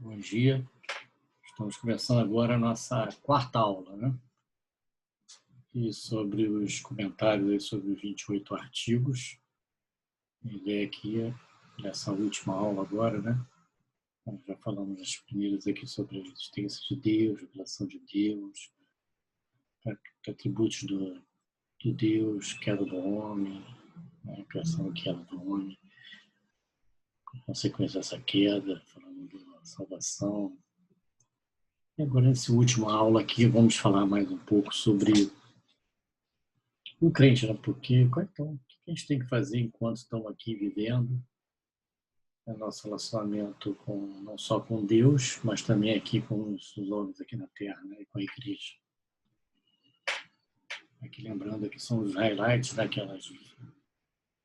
Bom dia. Estamos começando agora a nossa quarta aula, né? E sobre os comentários sobre os 28 artigos. A ideia aqui é dessa última aula agora, né? Nós já falamos nas primeiras aqui sobre a existência de Deus, a revelação de Deus, atributos do Deus, queda do homem, né? A criação e queda do homem, consequência dessa queda, falando da salvação. E agora, nessa última aula aqui, vamos falar mais um pouco sobre o crente, né? Porque então, o que a gente tem que fazer enquanto estamos aqui vivendo o nosso relacionamento não só com Deus, mas também aqui com os homens aqui na Terra, né? E com a igreja. Aqui lembrando que são os highlights daquelas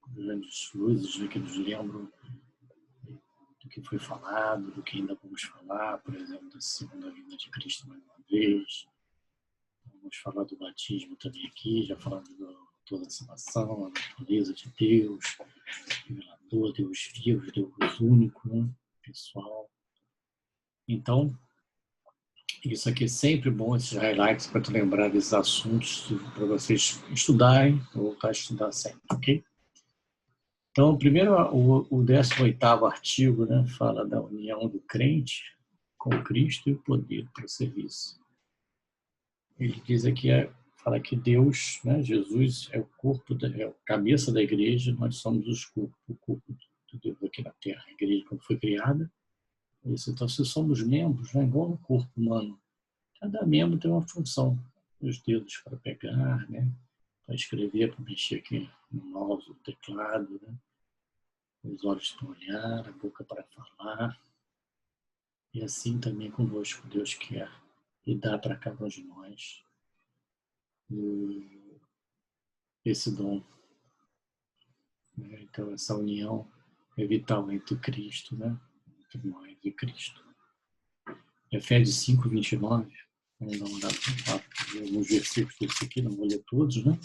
grandes luzes, né, que nos lembram do que foi falado, do que ainda vamos falar, por exemplo, da segunda vinda de Cristo mais uma vez. Vamos falar do batismo também aqui, já falamos de toda a salvação, a natureza de Deus, revelador, Deus vivo, Deus único, né? Pessoal. Então, isso aqui é sempre bom, esses highlights, para te lembrar desses assuntos, para vocês estudarem, voltar a estudar sempre, ok? Então, primeiro, o 18º artigo, né, fala da união do crente com Cristo e o poder para o serviço. Ele diz aqui, fala que Deus, né, Jesus é o corpo, é a cabeça da igreja, nós somos o corpo de Deus aqui na Terra. A igreja, quando foi criada, isso. Então, se somos membros, né, igual no corpo humano, cada membro tem uma função. Os dedos para pegar, né, para escrever, para mexer aqui no mouse, no teclado, né, os olhos para olhar, a boca para falar. E assim também conosco, Deus quer e dá para cada um de nós esse dom. Então, essa união é vital entre Cristo, né? Entre nós e Cristo. Efésios 5, 29, vamos dar uma olhada alguns versículos desse aqui, não vou ler todos, né?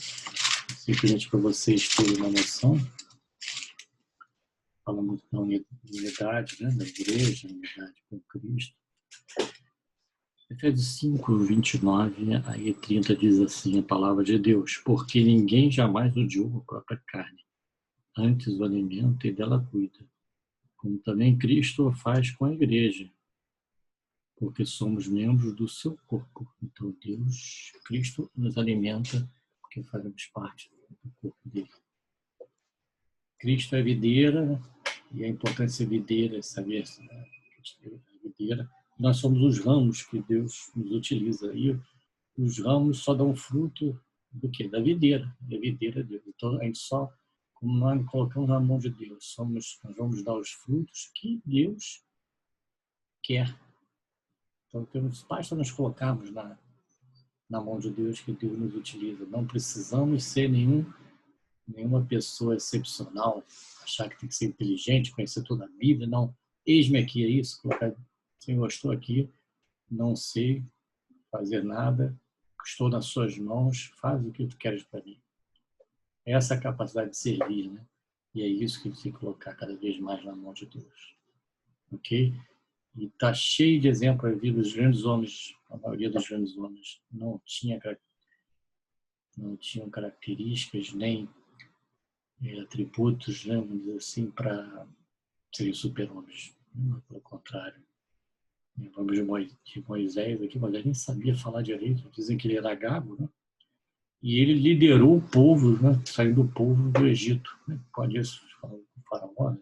Simplesmente para vocês terem uma noção. Fala muito da unidade, né? Da igreja, unidade com Cristo. Efésios 5, 29 aí 30 diz assim a palavra de Deus: porque ninguém jamais odiou a própria carne, antes o alimenta e dela cuida, como também Cristo o faz com a igreja, porque somos membros do seu corpo. Então Deus, Cristo nos alimenta porque fazemos parte do corpo dele. Cristo é videira, e a importância videira é saber a videira. Nós somos os ramos que Deus nos utiliza. E os ramos só dão fruto do quê? Da videira. A videira é Deus. Então, a gente só, como nós colocamos na mão de Deus, nós vamos dar os frutos que Deus quer. Então, basta nos colocarmos na mão de Deus, que Deus nos utiliza. Não precisamos ser nenhuma pessoa excepcional, achar que tem que ser inteligente, conhecer toda a Bíblia. Não. Eis-me aqui, é isso. Senhor, estou aqui, não sei fazer nada, estou nas suas mãos, faz o que tu queres para mim. Essa é a capacidade de servir, né? E é isso que a gente tem que colocar cada vez mais na mão de Deus. Ok? E está cheio de exemplos aí dos grandes homens. A maioria dos grandes homens não tinham características nem atributos, né, vamos dizer assim, para serem super-homens. Pelo contrário. Lembramos de Moisés aqui, Moisés nem sabia falar direito, dizem que ele era gago, né? E ele liderou o povo, né, saiu do povo do Egito. Né? Pode isso, falando com o faraó, né?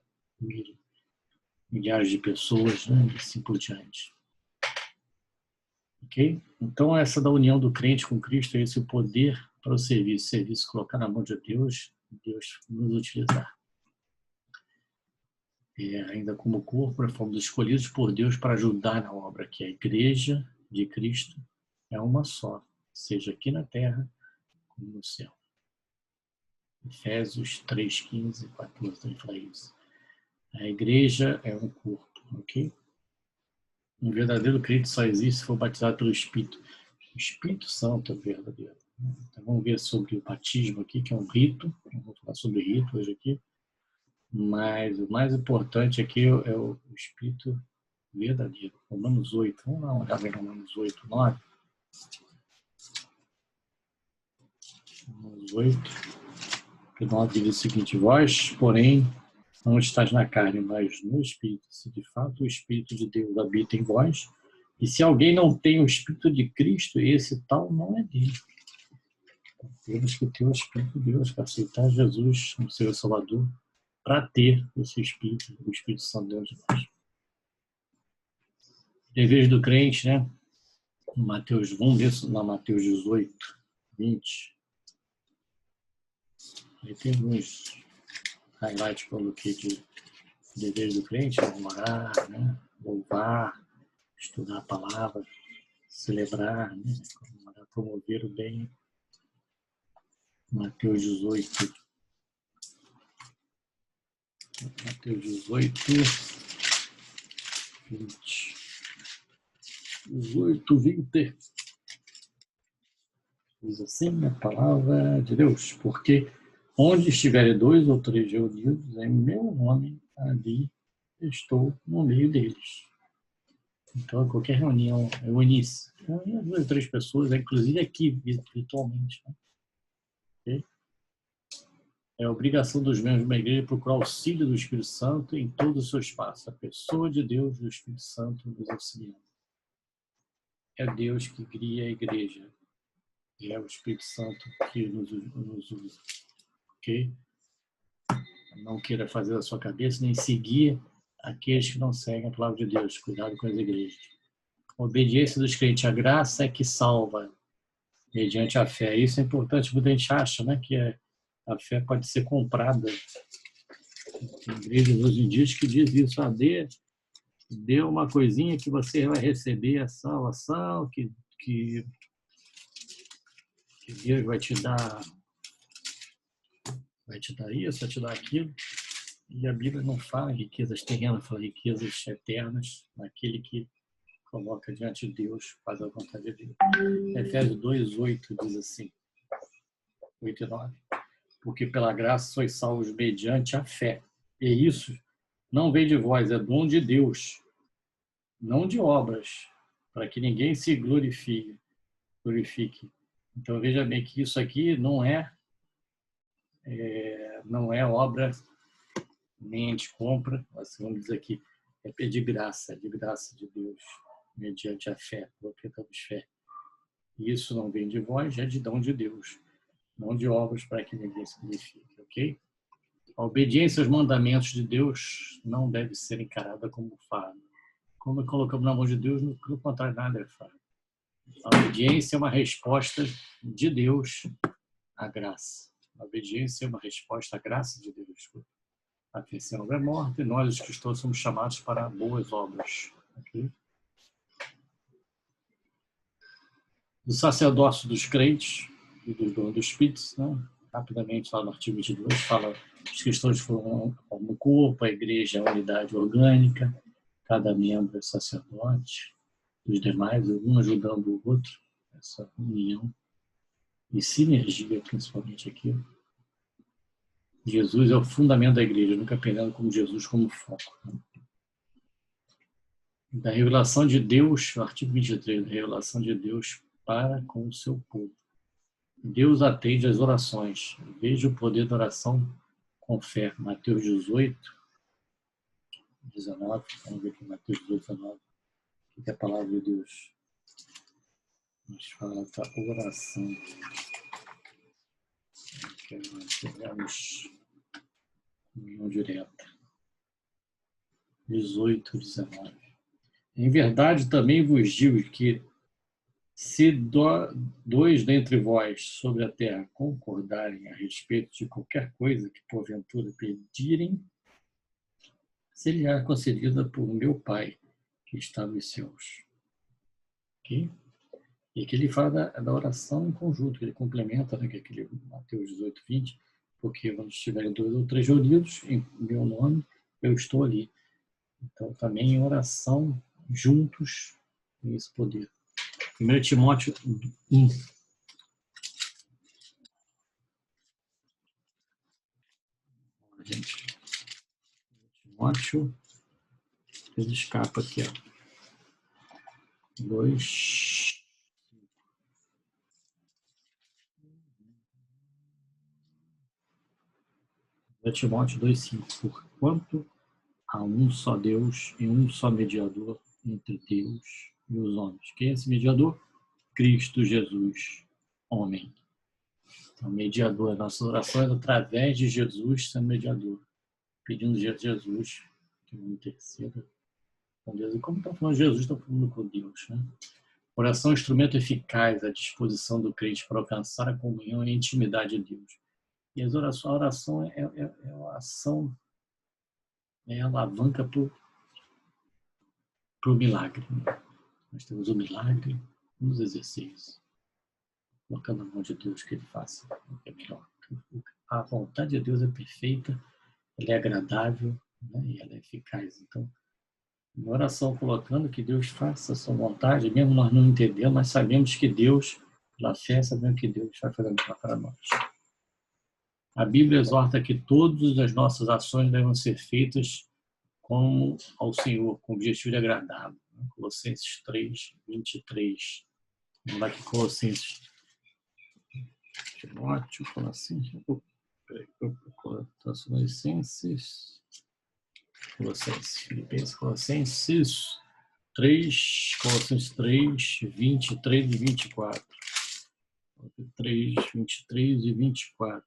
Milhares de pessoas, né? E assim por diante. Ok? Então, essa da união do crente com Cristo é esse o poder para o serviço colocar na mão de Deus nos utilizar. Ainda como corpo, fomos escolhidos por Deus para ajudar na obra, que a igreja de Cristo é uma só, seja aqui na terra como no céu. Efésios 3, 15, 14, ele fala isso. A igreja é um corpo, ok? Um verdadeiro crente só existe se for batizado pelo Espírito. O Espírito Santo é verdadeiro. Então vamos ver sobre o batismo aqui, que é um rito. Vamos falar sobre rito hoje aqui. Mas o mais importante aqui é o Espírito verdadeiro. Romanos 8. Vamos dar uma olhada em Romanos 8, 9. Romanos 8, que 9 diz o seguinte: vós, porém, não estáis na carne, mas no Espírito, se de fato o Espírito de Deus habita em vós. E se alguém não tem o Espírito de Cristo, esse tal não é dele. Temos que ter o Espírito de Deus, para aceitar Jesus como seu Salvador, para ter esse Espírito, o Espírito Santo dentro de nós. Deveres do crente, né? Mateus, vamos ver na Mateus 18, 20. Aí tem alguns highlights que eu coloquei de deveres do crente, orar, né? Louvar, estudar a palavra, celebrar, né? Promover o bem. Mateus 18. Mateus 18, 20. 18, 20. Diz assim a palavra de Deus: porque onde estiverem 2 ou 3 reunidos em meu nome, ali estou no meio deles. Então, qualquer reunião, eu inicio. 2 ou 3 pessoas, inclusive aqui, virtualmente. Né? Okay? É obrigação dos membros de uma igreja procurar o auxílio do Espírito Santo em todo o seu espaço. A pessoa de Deus, do Espírito Santo, nos auxiliando. É Deus que cria a igreja. E é o Espírito Santo que nos usa. Ok? Não queira fazer da sua cabeça, nem seguir aqueles que não seguem a palavra de Deus. Cuidado com as igrejas. A obediência dos crentes, a graça é que salva, mediante a fé. Isso é importante, muita gente acha, né, que a fé pode ser comprada. Tem igrejas hoje em dia que diz isso, dê uma coisinha que você vai receber a salvação, que Deus vai te dar isso, vai te dar aquilo. E a Bíblia não fala riquezas terrenas, fala riquezas eternas, naquele que coloca diante de Deus, faz a vontade de Deus. Efésios 2, 8 diz assim, 8 e 9. Porque pela graça sois salvos mediante a fé. E isso não vem de vós, é dom de Deus, não de obras, para que ninguém se glorifique. Então veja bem que isso aqui não é obra, nem a gente compra, assim, vamos dizer aqui, é de graça de Deus, mediante a fé, porque temos fé. E isso não vem de vós, é de dom de Deus, não de obras para que ninguém se glorifique, ok? A obediência aos mandamentos de Deus não deve ser encarada como fardo. Quando colocamos na mão de Deus, no contrário, nada é fardo. A obediência é uma resposta de Deus à graça. A obediência é uma resposta à graça de Deus. A fé sem obra é morta e nós, os cristãos, somos chamados para boas obras. Okay? Do sacerdócio dos crentes e dos dons do Espírito, né? Rapidamente, lá no artigo 22, fala que os cristãos foram como corpo, a igreja é a unidade orgânica, cada membro é sacerdote, os demais, um ajudando o outro, essa união e sinergia, principalmente aqui. Jesus é o fundamento da igreja, nunca perdendo como Jesus como foco. Né? Da revelação de Deus, o artigo 23, da revelação de Deus para com o seu povo. Deus atende às orações. Veja o poder da oração com fé. Mateus 18, 19. Vamos ver aqui, Mateus 18, 19. O que é a palavra de Deus? Nos fala da oração. Pegamos união direta. 18, 19. Em verdade também vos digo que se dois dentre vós sobre a terra concordarem a respeito de qualquer coisa que porventura pedirem, será concedida por meu Pai que está nos céus. Okay? E aqui ele fala da oração em conjunto, ele complementa, né, que é aquele Mateus 18, 20, porque quando estiverem 2 ou 3 reunidos em meu nome, eu estou ali. Então, também em oração, juntos, tem esse poder. 1 Timóteo 1. Gente, Timóteo, depois escapa aqui, ó. 2. 2 Timóteo 2,5. Porquanto há um só Deus e um só mediador entre Deus e os homens. Quem é esse mediador? Cristo Jesus, homem. Então, mediador, a nossa oração é através de Jesus sendo mediador, pedindo a Jesus que não interceda com Deus. E como está falando de Jesus, está falando com Deus, né? Oração é um instrumento eficaz à disposição do crente para alcançar a comunhão e a intimidade de Deus. E a oração é uma ação, é a alavanca para o milagre. Nós temos o milagre nos exercícios, colocando na mão de Deus que Ele faça o que é melhor. A vontade de Deus é perfeita, ela é agradável, né, e ela é eficaz. Então, uma oração colocando que Deus faça a sua vontade, mesmo nós não entendemos, mas sabemos que Deus, pela fé, sabemos que Deus vai fazer melhor para nós. A Bíblia exorta que todas as nossas ações devem ser feitas como ao Senhor, com o objetivo de agradá-lo. Colossenses 3, 23. Vamos lá aqui, Colossenses. Timóteo, Colossenses. Filipenses, Colossenses 3, Colossenses 3, 23 e 24. 3, 23 e 24.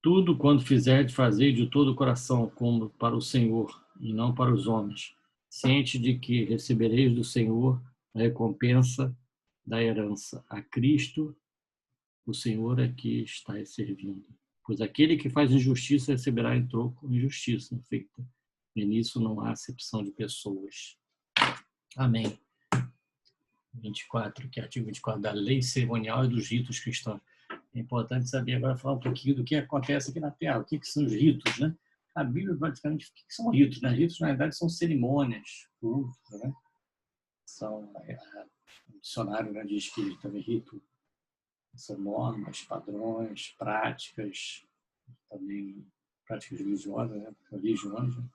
Tudo quanto fizerdes, fazei de todo o coração, como para o Senhor, e não para os homens, ciente de que recebereis do Senhor a recompensa da herança. A Cristo, o Senhor é que está servindo. Pois aquele que faz injustiça receberá em troco injustiça feita. E nisso não há acepção de pessoas. Amém. 24, que é o artigo 24 da lei cerimonial e dos ritos cristãos. É importante saber agora, falar um pouquinho do que acontece aqui na Terra, o que são os ritos, né? A Bíblia, praticamente, o que são ritos, né? Ritos, na verdade, são cerimônias, cultos, né? São, o dicionário, né, diz que também rito são normas, padrões, práticas, também práticas religiosas, né? Religiões, né?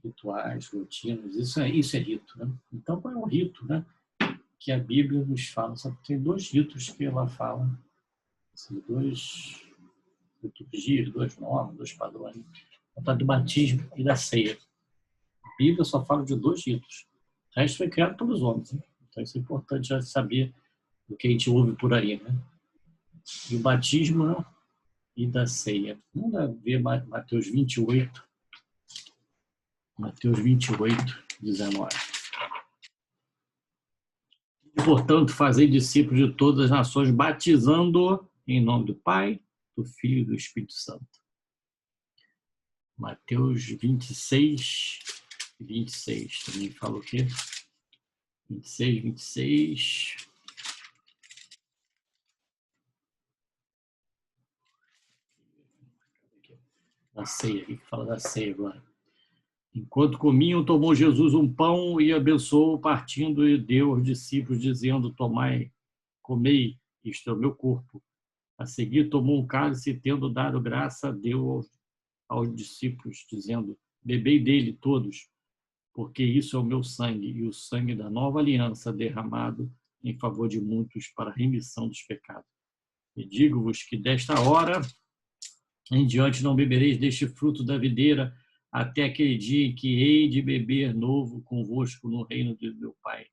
Rituais, rotinas, isso é rito, né? Então, qual é o rito, né? Que a Bíblia nos fala? Só tem 2 ritos que ela fala, assim, 2 liturgias, 2 normas, 2 padrões, do batismo e da ceia. A Bíblia só fala de 2 ritos. O resto foi criado pelos homens, né? Então isso é importante já saber do que a gente ouve por aí, né? E o batismo, né? E da ceia. Vamos ver Mateus 28, 19. Portanto, fazei discípulos de todas as nações, batizando em nome do Pai, do Filho e do Espírito Santo. Mateus 26, 26. Também fala o quê? 26, 26. Da ceia, aqui que fala da ceia agora. Enquanto comiam, tomou Jesus um pão e abençoou, partindo e deu aos discípulos, dizendo: tomai, comei, isto é o meu corpo. A seguir, tomou um cálice e, tendo dado graça, deu aos discípulos, dizendo: bebei dele todos, porque isso é o meu sangue, e o sangue da nova aliança derramado em favor de muitos para a remissão dos pecados. E digo-vos que desta hora em diante não bebereis deste fruto da videira, até aquele dia em que hei de beber novo convosco no reino de meu Pai.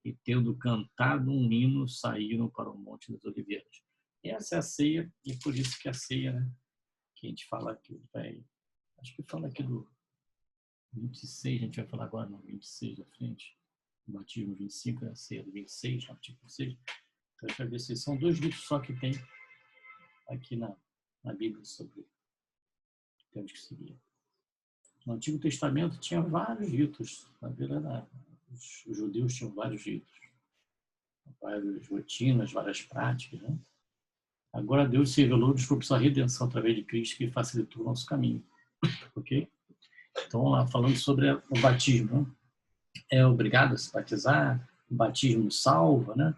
E tendo cantado um hino, saíram para o Monte das Oliveiras. Essa é a ceia, e por isso que a ceia, né, que a gente fala aqui, acho que fala aqui do 26, a gente vai falar agora no 26 da frente, o batismo 25, a ceia do 26, artigo 26. Então, a gente vai ver se são 2 livros só que tem aqui na Bíblia sobre o que temos que seguir. No Antigo Testamento tinha vários ritos. Na verdade, os judeus tinham vários ritos, várias rotinas, várias práticas, né? Agora Deus se revelou e nos propiciou a redenção através de Cristo, que facilitou o nosso caminho. Ok? Então, vamos lá, falando sobre o batismo. Né? É obrigado a se batizar, o batismo salva, né?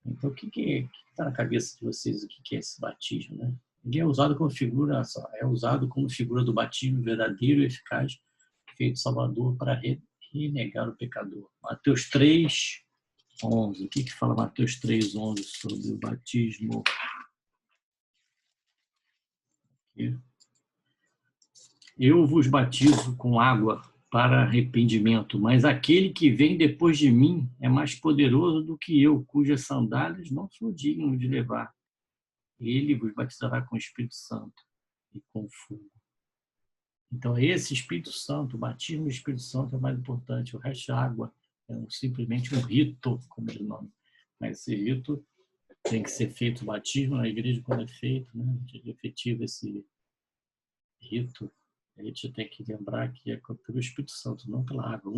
Então, o que está na cabeça de vocês, o que é esse batismo, né? Ele é usado como figura do batismo verdadeiro e eficaz feito Salvador para renegar o pecador. Mateus 3:11. O que fala Mateus 3:11 sobre o batismo? Eu vos batizo com água para arrependimento, mas aquele que vem depois de mim é mais poderoso do que eu, cujas sandálias não sou digno de levar. Ele vos batizará com o Espírito Santo e com fogo. Então, esse Espírito Santo, o batismo do Espírito Santo é o mais importante. O resto é água, é simplesmente um rito, como é o nome. Mas esse rito tem que ser feito, o batismo na igreja, quando é feito, né? De efetivo esse rito, a gente tem que lembrar que é pelo Espírito Santo, não pela água.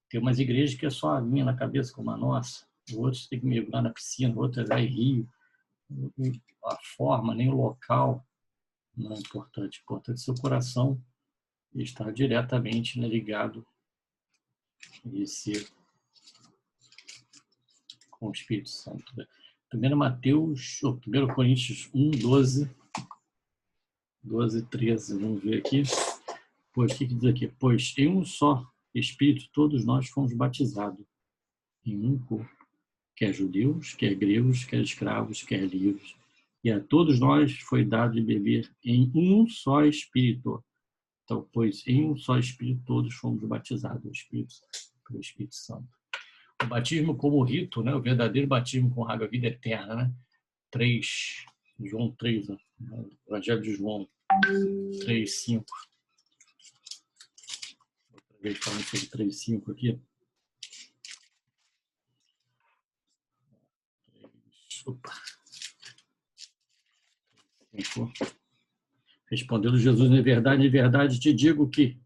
Tem umas igrejas que é só aguinha na cabeça, como a nossa. Outros tem que mergulhar na piscina, outros é rio. A forma, nem o local não é importante. O importante é seu coração estar diretamente ligado com o Espírito Santo. 1 Coríntios 1:12, 13, vamos ver aqui. Pois, o que diz aqui? Pois em um só Espírito todos nós fomos batizados, em um corpo, quer judeus, quer gregos, quer escravos, quer livres. E a todos nós foi dado de beber em um só Espírito. Então, pois em um só Espírito todos fomos batizados pelo Espírito Santo. O batismo como rito, né? O verdadeiro batismo com água, a vida eterna, né? João 3, né? Evangelho de João 3:5. Outra vez falando sobre 3:5 aqui. Opa. Respondendo Jesus, em verdade te digo que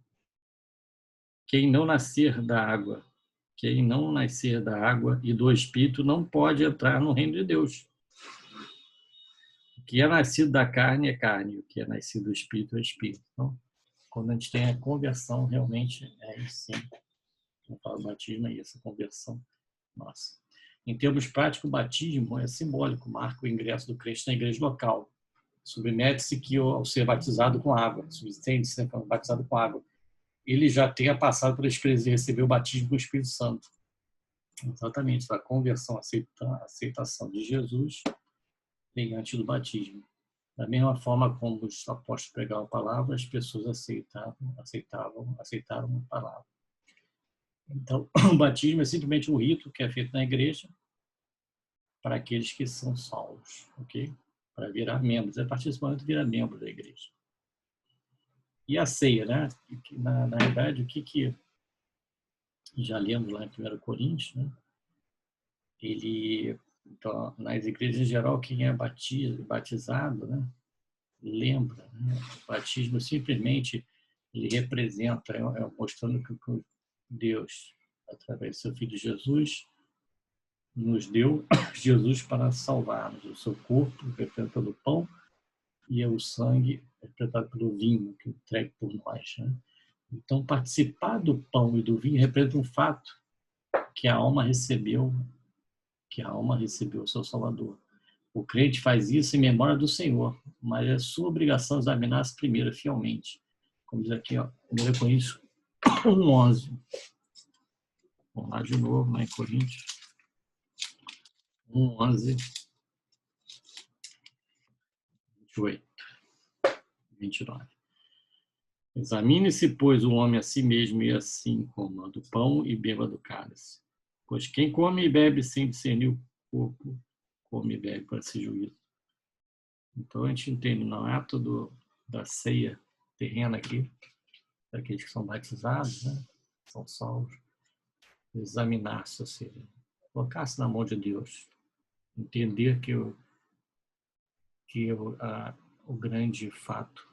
quem não nascer da água e do Espírito não pode entrar no reino de Deus. O que é nascido da carne é carne, o que é nascido do Espírito é Espírito. Então, quando a gente tem a conversão, realmente é isso sim. O batismo é isso, a conversão nossa. Em termos práticos, o batismo é simbólico, marca o ingresso do crente na igreja local. Submete-se que ao ser batizado com água, substende-se batizado com água, ele já tenha passado pela experiência de receber o batismo do Espírito Santo. Exatamente, a conversão, a aceitação de Jesus vem antes do batismo. Da mesma forma como os apóstolos pregavam a palavra, as pessoas aceitaram a palavra. Então, o batismo é simplesmente um rito que é feito na igreja para aqueles que são salvos, ok? Para virar membros. A partir desse momento, vira membro da igreja. E a ceia, né? Na verdade, o que já lemos lá em 1 Coríntios, né? Então, nas igrejas em geral, quem é batizado, né? Lembra, né? O batismo simplesmente ele representa, mostrando que Deus, através do seu Filho Jesus, nos deu Jesus para salvar-nos. O seu corpo, representado pelo pão, e o sangue, representado pelo vinho, que entregue por nós. Né? Então, participar do pão e do vinho representa um fato que a alma recebeu o seu Salvador. O crente faz isso em memória do Senhor, mas é sua obrigação examinar-se primeiro, fielmente. Como diz aqui, 1 Coríntios 1:11. Vamos lá de novo, lá em Coríntios 1:11, 28, 29. Examine-se, pois, o homem a si mesmo, e assim coma do pão e beba do cálice. Pois quem come e bebe sem discernir o corpo, come e bebe para si juízo. Então a gente entende, no ato da ceia terrena aqui, daqueles que são batizados, né, são salvos, examinar-se, ou seja, colocar-se na mão de Deus, entender que o grande fato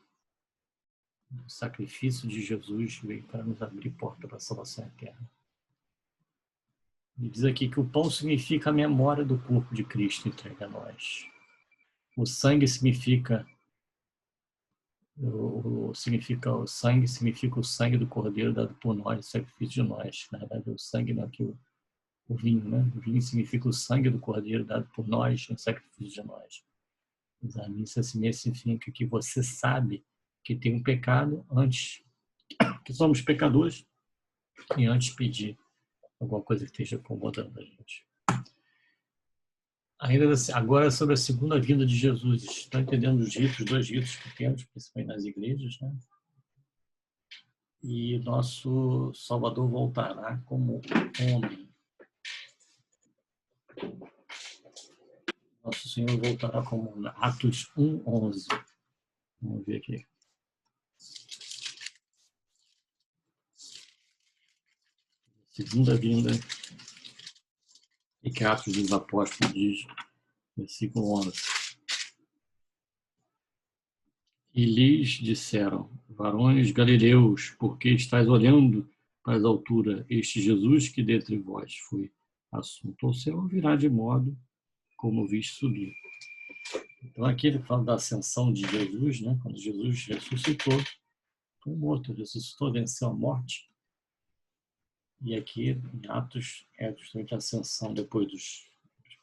do sacrifício de Jesus veio para nos abrir porta para a salvação eterna. E diz aqui que o pão significa a memória do corpo de Cristo entregue a nós. O sangue significa o sangue do Cordeiro dado por nós, o sacrifício de nós. Na verdade, o sangue não é que o vinho, né? O vinho significa o sangue do Cordeiro dado por nós, o sacrifício de nós. Examine-se a si mesmo significa que você sabe que tem um pecado antes, que somos pecadores, e antes pedir alguma coisa que esteja incomodando a gente. Ainda agora sobre a segunda vinda de Jesus. Estão entendendo os ritos, dois ritos que temos, principalmente nas igrejas, né? E nosso Salvador voltará como homem. Nosso Senhor voltará como homem. Atos 1:11. Vamos ver aqui. Segunda vinda. E que Atos dos Apóstolos diz, versículo 11. E lhes disseram, varões galileus, porque estáis olhando para as alturas, este Jesus que dentre vós foi assunto ao céu, virá de modo como viste subir. Então aqui ele fala da ascensão de Jesus, né? Quando Jesus ressuscitou, foi morto, ressuscitou, venceu a morte. E aqui em Atos é justamente a ascensão depois dos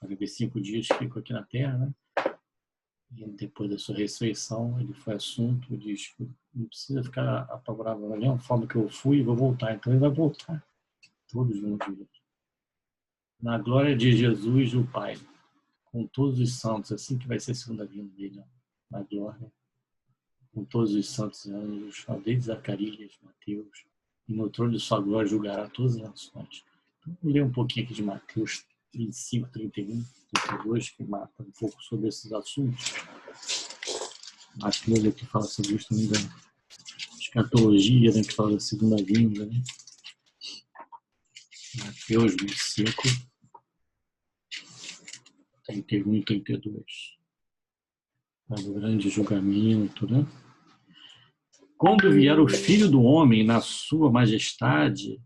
45 dias que ficou aqui na Terra, né? E depois da sua ressurreição, ele foi assunto, diz que não precisa ficar apavorado da mesma forma que eu fui e vou voltar. Então ele vai voltar, todos juntos. Na glória de Jesus, o Pai, com todos os santos, assim que vai ser a segunda vinda dele, na glória, com todos os santos anjos, desde Zacarias, Mateus, e no trono de sua glória julgará todas as nações. Então, vou ler um pouquinho aqui de Mateus 25, 31, 32, que mata um pouco sobre esses assuntos. Mateus aqui fala sobre isso também da escatologia, né, que fala da segunda vinda. Né? Mateus 25, 31 e 32. Do grande julgamento, né? Quando vier o Filho do Homem na sua majestade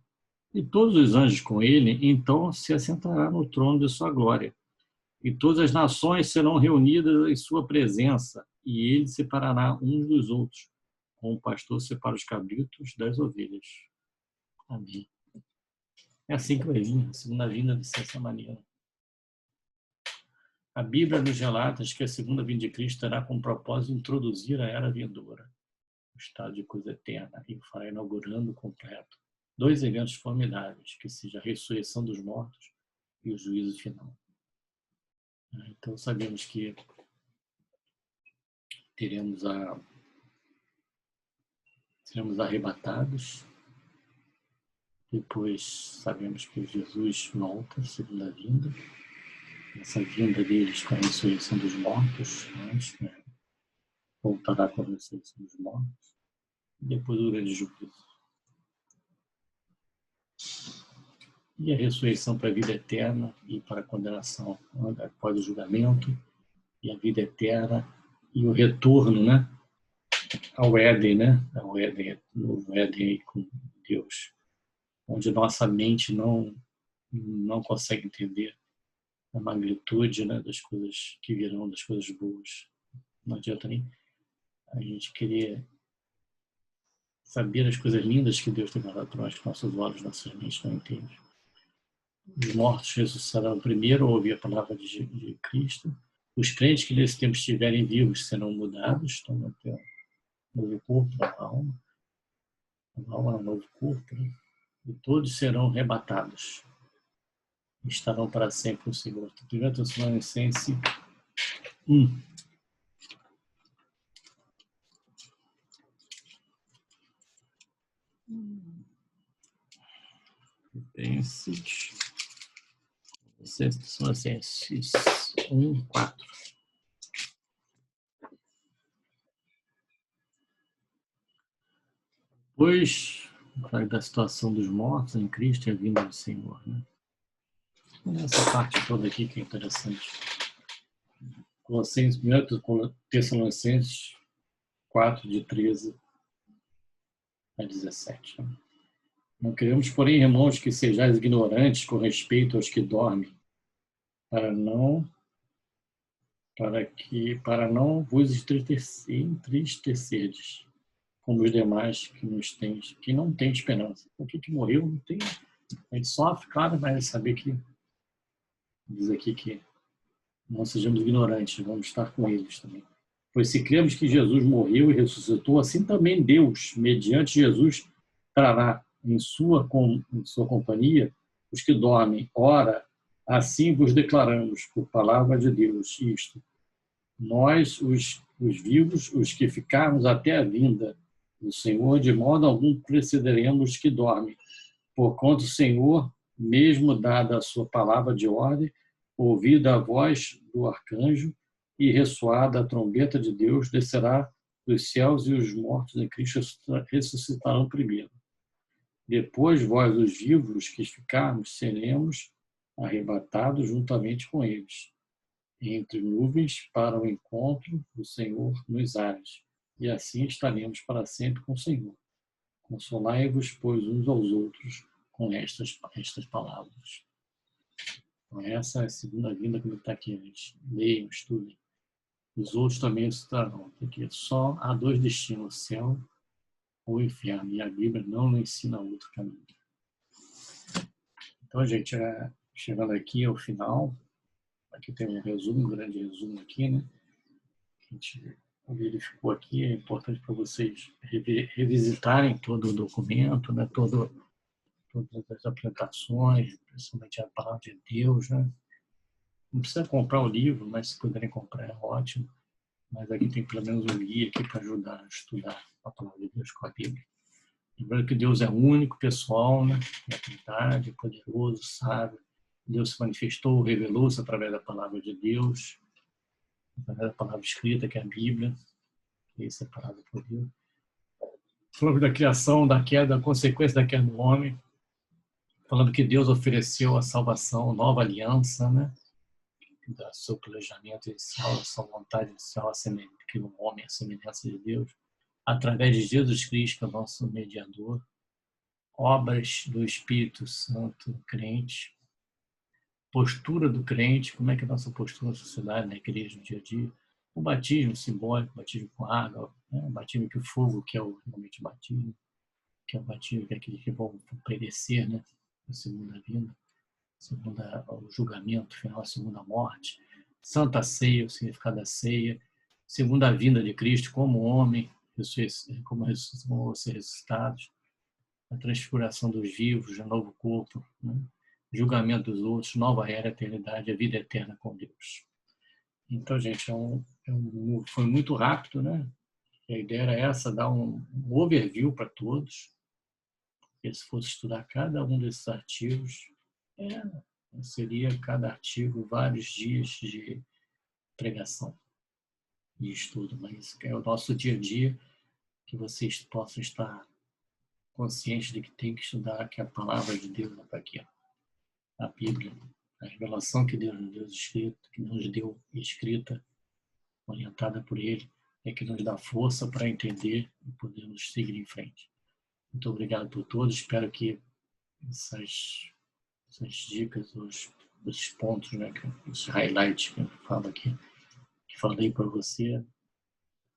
e todos os anjos com ele, então se assentará no trono de sua glória. E todas as nações serão reunidas em sua presença, e ele separará uns dos outros, como o pastor separa os cabritos das ovelhas. Amém. É assim que vai vir, a segunda vinda vai ser dessa maneira. A Bíblia nos relata que a segunda vinda de Cristo terá como propósito introduzir a era vindoura, o estado de coisa eterna, e o fará inaugurando completo. Dois eventos formidáveis, que seja a ressurreição dos mortos e o juízo final. Então sabemos que seremos arrebatados. Depois sabemos que Jesus volta, segunda vinda. Essa vinda deles com a ressurreição dos mortos, antes, né? Voltará com a ressurreição dos mortos. E depois o grande juízo. E a ressurreição para a vida eterna e para a condenação após o julgamento, e a vida eterna e o retorno, né? Ao Éden, né? Ao Éden, novo Éden com Deus, onde nossa mente não consegue entender a magnitude, né, das coisas que virão, das coisas boas. Não adianta nem a gente querer saber as coisas lindas que Deus tem mandado para nós, que nossos olhos, nossas mentes não entendem. Os mortos ressuscitarão primeiro ao ouvir a palavra de Cristo. Os crentes que nesse tempo estiverem vivos serão mudados, estão no novo corpo, nova alma. Nova alma, novo corpo, né? E todos serão arrebatados. Estarão para sempre com o Senhor. 1 Tessalonicenses 1. Tessalonicenses 1, 4. Depois, da situação dos mortos em Cristo e a vinda do Senhor, né? Essa parte toda aqui que é interessante. 1 Tessalonicenses 4, de 13 a 17. Não queremos, porém, irmãos, que sejais ignorantes com respeito aos que dormem, para não vos entristecerdes, como os demais que não têm esperança. Porque que morreu não tem, a gente sofre, claro, mas saber que diz aqui que Não sejamos ignorantes, vamos estar com eles também. Pois se cremos que Jesus morreu e ressuscitou, assim também Deus, mediante Jesus, trará em sua companhia os que dormem. Ora, assim vos declaramos, por palavra de Deus, isto. Nós, os vivos, os que ficarmos até a vinda do Senhor, de modo algum precederemos os que dormem. Porquanto o Senhor, mesmo dada a sua palavra de ordem, ouvida a voz do arcanjo e ressoada a trombeta de Deus, descerá dos céus e os mortos em Cristo ressuscitarão primeiro. Depois, vós, os vivos que ficarmos, seremos arrebatados juntamente com eles, entre nuvens, para o encontro do Senhor nos ares, e assim estaremos para sempre com o Senhor. Consolai-vos, pois, uns aos outros com estas palavras. Então, essa é a segunda vinda que está aqui. Gente. Leiam, estudem. Os outros também estarão. Porque só há dois destinos, o céu ou o inferno. E a Bíblia não nos ensina outro caminho. Então, gente, chegando aqui ao final, aqui tem um resumo, um grande resumo aqui, né? A gente verificou aqui, é importante para vocês revisitarem todo o documento, né? Todas as apresentações, principalmente a palavra de Deus, né? Não precisa comprar o livro, mas se puderem comprar é ótimo. Mas aqui tem pelo menos um guia aqui para ajudar a estudar a palavra de Deus com a Bíblia. Lembrando que Deus é único, pessoal, né? É Trindade, poderoso, sábio. Deus se manifestou, revelou-se através da palavra de Deus, através da palavra escrita, que é a Bíblia, que é separada por Deus. Falando da criação, da queda, da consequência da queda do homem, falando que Deus ofereceu a salvação, a nova aliança, né? Do seu planejamento inicial, da sua vontade inicial, que o homem é a semelhança de Deus, através de Jesus Cristo, que é o nosso mediador, obras do Espírito Santo, crente, postura do crente, como é que é a nossa postura na sociedade, na igreja, no dia a dia, o batismo simbólico, o batismo com água, né? O batismo que o fogo, que é o realmente batismo, que é o batismo que é aquele que vão perecer, né? Na segunda vinda. O julgamento final, a segunda morte, Santa Ceia, o significado da ceia, segunda vinda de Cristo como homem, como vão ser ressuscitados, a transfiguração dos vivos, o novo corpo, né? Julgamento dos outros, nova era, eternidade, a vida eterna com Deus. Então, gente, foi muito rápido, né? A ideia era essa, dar um overview para todos, porque se fosse estudar cada um desses artigos, seria cada artigo vários dias de pregação e estudo, mas é o nosso dia a dia, que vocês possam estar conscientes de que tem que estudar, que a palavra de Deus está aqui, a Bíblia, a revelação que Deus nos deu escrita, que nos deu escrita, orientada por Ele, é que nos dá força para entender e podermos seguir em frente. Muito obrigado por todos, espero que essas dicas, os pontos, né, os highlights que eu falo aqui, que falei para você,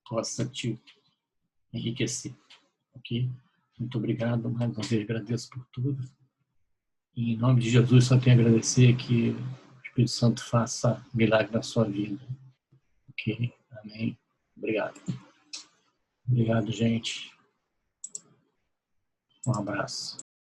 possa te enriquecer, ok? Muito obrigado, mais uma vez agradeço por tudo. E em nome de Jesus, só tenho a agradecer que o Espírito Santo faça milagre na sua vida, ok? Amém. Obrigado. Obrigado, gente. Um abraço.